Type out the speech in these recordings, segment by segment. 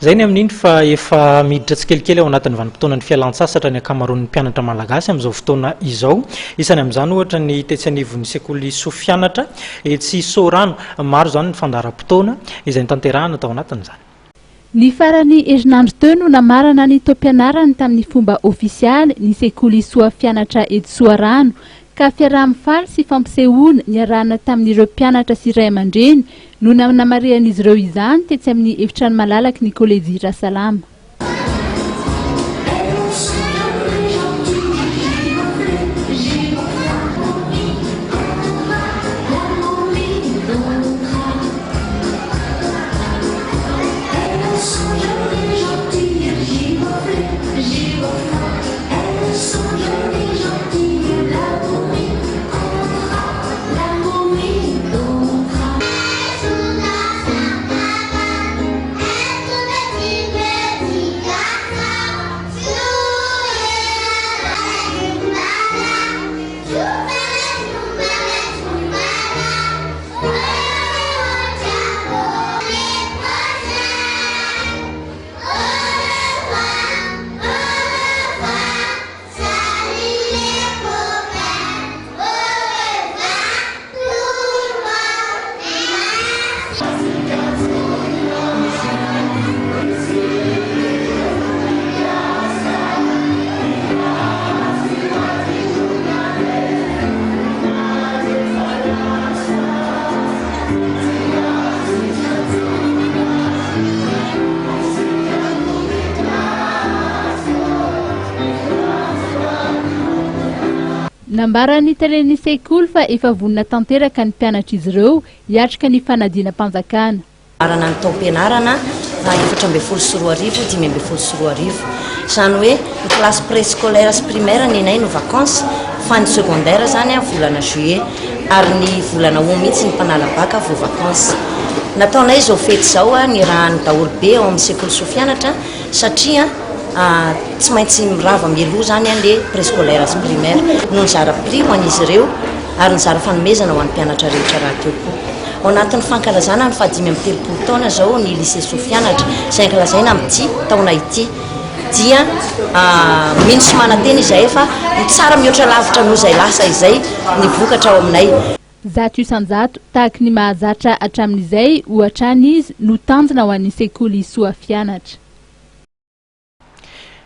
zay ny amin'iny fa efa miditra tsikelikely ao anatin'ny vanim-potoana ny fialan-tsasatra ny akamaroan'ny mpianatra malagasy amin'izao fotoana izao. Isany amin'izany ohatra ny tetsy anivon'ny sekoly Sofianatra etsy Sorano, maro zany ny fandaharam-potoana izay nitanterahana tao anatin'izany. Ny farany herinandro teo no namarana ny taom-pianarany tamin'ny fomba ofisialy ny sekoly Sofianatra etsy Sorano, ka fiaraha-mifaly sy fampisehoana niarahana tamin'ireo mpianatra sy ray aman-dreny no namarian'izy ireo izany tetsy amin'ny efitrano malalaky ny kolejy Rasalama. Nambarany telen'ny sekoly fa efa vonina tanteraka ny mpianatra izy ireo hiatrika ny fanadinam-panjakana. Arana ny taom-pianarana 4/4 zany hoe ny classe préscolaire sy primaire ninay no vacances fa ny secondaire zany volana juillet ary ny volana o mihitsy ny mpanala baka vo vacances. Nataonay izao fety zao ny rahany daholo be ao amin'ny sekoly Sofianatra satria tsy maintsy mirava mialoha zany le préscolaire sy primaire no nizara primo an'izy ireo ary nizara fanomezana ho an'ny mpianatra rehetra raha teo koa. Ao anatin'ny fankalazana ny 530 taona zao ny lycée Sofianatra izay ankalazaina amin'ity taona ity dia mino sy manantena izay efa tsara mihoatra lavitra noho izay lasa izay ny vokatra ao aminay. Zato isan-jato tahaky ny mahazatra hatramin'izay hoatrany izy no tanjona ho an'ny sekoly Sofianatra.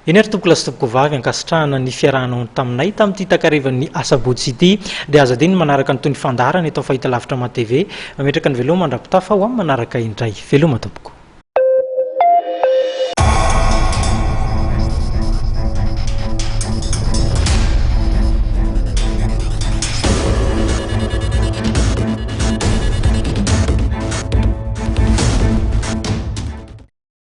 Eny ary tompoko lasy vavy ankasitrahana ny fiarahanao taminay tamin'ity takarivan'ny asabotsy ity dia aza diny manaraka ny toy ny fandarana eto fahita lavitra ma TV mametraka ny veloma mandrapitafa ho amin'ny manaraka indray veloma tompoko.